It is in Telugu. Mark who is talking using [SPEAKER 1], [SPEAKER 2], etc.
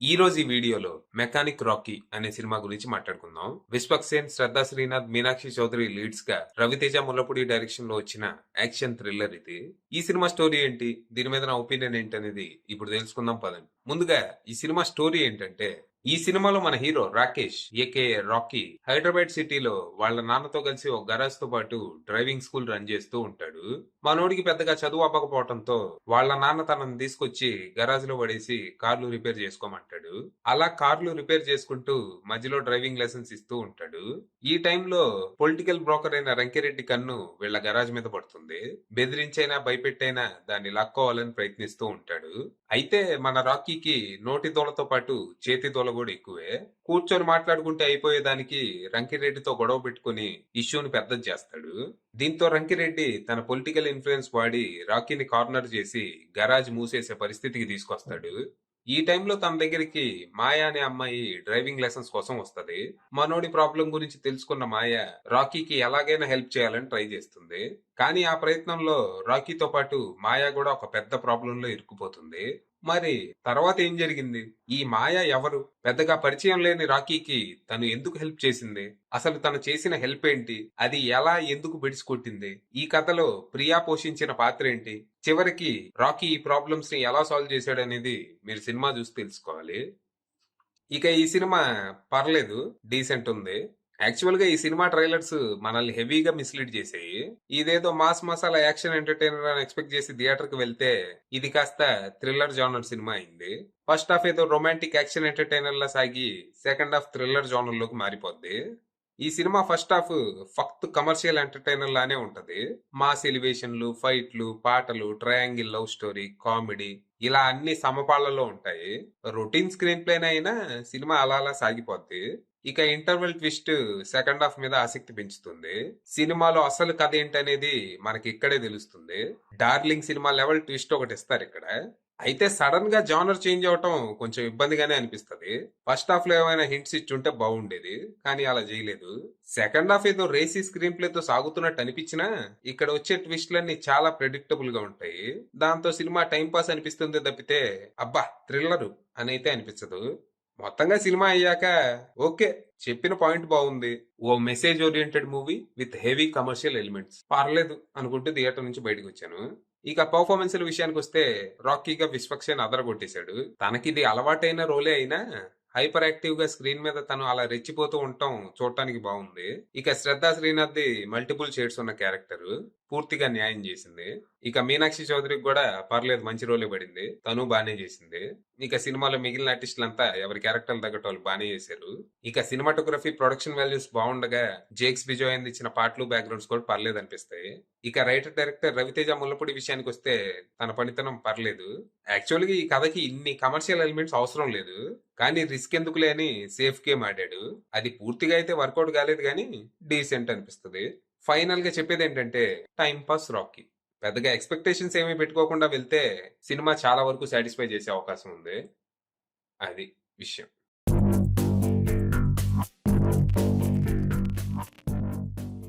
[SPEAKER 1] ఈ రోజు ఈ వీడియోలో మెకానిక్ రాకీ అనే సినిమా గురించి మాట్లాడుకుందాం. విశ్వక్ సేన్, శ్రద్ధా శ్రీనాథ్, మీనాక్షి చౌదరి లీడ్స్ గా రవితేజ ముల్లపూడి డైరెక్షన్ లో వచ్చిన యాక్షన్ థ్రిల్లర్ ఇది. ఈ సినిమా స్టోరీ ఏంటి, దీని మీద నా ఒపీనియన్ ఏంటి అనేది ఇప్పుడు తెలుసుకుందాం పదండి. ముందుగా ఈ సినిమా స్టోరీ ఏంటంటే, ఈ సినిమాలో మన hero Rakesh AK Rocky Hyderabad సిటీలో వాళ్ళ నాన్నతో కలిసి ఒక గరాజ్ తో పాటు డ్రైవింగ్ స్కూల్ రన్ చేస్తూ ఉంటాడు. మనోడికి పెద్దగా చదువు అవ్వకపోవడంతో వాళ్ళ నాన్న తనని తీసుకొచ్చి గరాజ్ లో పడేసి కార్లు రిపేర్ చేసుకోమంటాడు. అలా కార్లు రిపేర్ చేసుకుంటూ మధ్యలో డ్రైవింగ్ లెసన్స్ ఇస్తూ ఉంటాడు. ఈ టైంలో పొలిటికల్ బ్రోకర్ అయిన రంకిరెడ్డి కన్ను వీళ్ళ గరాజ్ మీద పడుతుంది. బెదిరించైనా భయపెట్టైనా దాన్ని లాక్కోవాలని ప్రయత్నిస్తూ ఉంటాడు. అయితే మన రాకీకి నోటి దూలతో పాటు చేతి దూల కూడా ఎక్కువే. కూర్చొని మాట్లాడుకుంటే అయిపోయేదానికి రంకిరెడ్డితో గొడవ పెట్టుకుని ఇష్యూని పెద్దది చేస్తాడు. దీంతో రంకిరెడ్డి తన పొలిటికల్ ఇన్ఫ్లుయెన్స్ వాడి రాకీని కార్నర్ చేసి గరాజ్ మూసేసే పరిస్థితికి తీసుకొస్తాడు. ఈ టైంలో తన దగ్గరికి మాయా అనే అమ్మాయి డ్రైవింగ్ లెసన్స్ కోసం వస్తది. మనోడి ప్రాబ్లం గురించి తెలుసుకున్న మాయ రాకీకి ఎలాగైనా హెల్ప్ చేయాలని ట్రై చేస్తుంది. కానీ ఆ ప్రయత్నంలో రాకీతో పాటు మాయా కూడా ఒక పెద్ద ప్రాబ్లం లో ఇరుక్కుపోతుంది. మరి తర్వాత ఏం జరిగింది? ఈ మాయ ఎవరు? పెద్దగా పరిచయం లేని రాకీకి తను ఎందుకు హెల్ప్ చేసింది? అసలు తను చేసిన హెల్ప్ ఏంటి? అది ఎలా ఎందుకు బిడిసికొట్టింది? ఈ కథలో ప్రియా పోషించిన పాత్ర ఏంటి? చివరికి రాకీ ఈ ప్రాబ్లమ్స్ ని ఎలా సాల్వ్ చేశాడనేది మీరు సినిమా చూసి తెలుసుకోవాలి. ఇక ఈ సినిమా పర్లేదు, డీసెంట్ ఉంది. యాక్చువల్ గా ఈ సినిమా ట్రైలర్స్ మనల్ని హెవీగా మిస్లీడ్ చేసాయి. ఇదేదో మాస్ మసాలా యాక్షన్ ఎంటర్టైనర్ అని ఎక్స్పెక్ట్ చేసి థియేటర్ కి వెళ్తే ఇది కాస్త థ్రిల్లర్ జానర్ సినిమా అయింది. ఫస్ట్ హాఫ్ ఏదో రొమాంటిక్ యాక్షన్ ఎంటర్టైనర్ లా సాగి సెకండ్ హాఫ్ థ్రిల్లర్ జానర్ లోకి మారిపోద్ది. ఈ సినిమా ఫస్ట్ హాఫ్ ఫక్త్ కమర్షియల్ ఎంటర్టైనర్ లానే ఉంటది. మాస్ ఎలివేషన్లు, ఫైట్లు, పాటలు, ట్రయాంగిల్ లవ్ స్టోరీ, కామెడీ ఇలా అన్ని సమపాళ్లలో ఉంటాయి. రొటీన్ స్క్రీన్ ప్లేన్ అయినా సినిమా అలా అలా సాగిపోద్ది. ఇక ఇంటర్వెల్ ట్విస్ట్ సెకండ్ హాఫ్ మీద ఆసక్తి పెంచుతుంది. సినిమాలో అసలు కథ ఏంటనేది మనకి ఇక్కడే తెలుస్తుంది. డార్లింగ్ సినిమా లెవెల్ ట్విస్ట్ ఒకటి ఇస్తారు ఇక్కడ. అయితే సడన్ గా జానర్ చేంజ్ అవటం కొంచెం ఇబ్బందిగానే అనిపిస్తది. ఫస్ట్ హాఫ్ లో ఏమైనా హింట్స్ ఇచ్చుంటే బాగుండేది, కానీ అలా చేయలేదు. సెకండ్ హాఫ్ ఏదో రేసీ స్క్రీన్ ప్లే తో సాగుతున్నట్టు అనిపించినా ఇక్కడ వచ్చే ట్విస్ట్లన్నీ చాలా ప్రెడిక్టబుల్ గా ఉంటాయి. దాంతో సినిమా టైం పాస్ అనిపిస్తుంది తప్పితే అబ్బా థ్రిల్లర్ అని అయితే అనిపించదు. మొత్తంగా సినిమా అయ్యాక ఓకే, చెప్పిన పాయింట్ బాగుంది, ఓ message oriented movie with heavy commercial elements, పర్లేదు అనుకుంటూ థియేటర్ నుంచి బయటకు వచ్చాను. ఇక పర్ఫార్మెన్స్ విషయానికి వస్తే రాకీగా విశ్వక్ సేన్ అదరగొట్టేశాడు. తనకిది అలవాటైన రోలే అయినా హైపర్ యాక్టివ్ గా స్క్రీన్ మీద తను అలా రెచ్చిపోతూ ఉండటం చూడటానికి బాగుంది. ఇక శ్రద్ధా శ్రీనాథ్ ది మల్టిపుల్ షేడ్స్ ఉన్న క్యారెక్టర్ పూర్తిగా న్యాయం చేసింది. ఇక మీనాక్షి చౌదరికి కూడా పర్లేదు, మంచి రోలే పడింది, తను బానే చేసింది. ఇక సినిమాలో మిగిలిన ఆర్టిస్టులంతా ఎవరి క్యారెక్టర్ తగ్గట్టు వాళ్ళు బానే చేశారు. ఇక సినిమాటోగ్రఫీ, ప్రొడక్షన్ వాల్యూస్ బాగుండగా జేక్స్ బిజోయ్ అందించిన పాటలు, బ్యాక్గ్రౌండ్స్ కూడా పర్లేదు అనిపిస్తాయి. ఇక రైటర్ డైరెక్టర్ రవితేజ ముల్లపూడి విషయానికి వస్తే తన పనితనం పర్లేదు. యాక్చువల్ గా ఈ కథకి ఇన్ని కమర్షియల్ ఎలిమెంట్స్ అవసరం లేదు, కానీ రిస్క్ ఎందుకులే అని సేఫ్ గేమ్ ఆడాడు. అది పూర్తిగా అయితే వర్కౌట్ కాలేదు, కానీ డీసెంట్ అనిపిస్తుంది. ఫైనల్ గా చెప్పేది ఏంటంటే టైం పాస్ రాకీ. పెద్దగా ఎక్స్పెక్టేషన్స్ ఏమీ పెట్టుకోకుండా వెళ్తే సినిమా చాలా వరకు సాటిస్ఫై చేసే అవకాశం ఉంది. అది విషయం.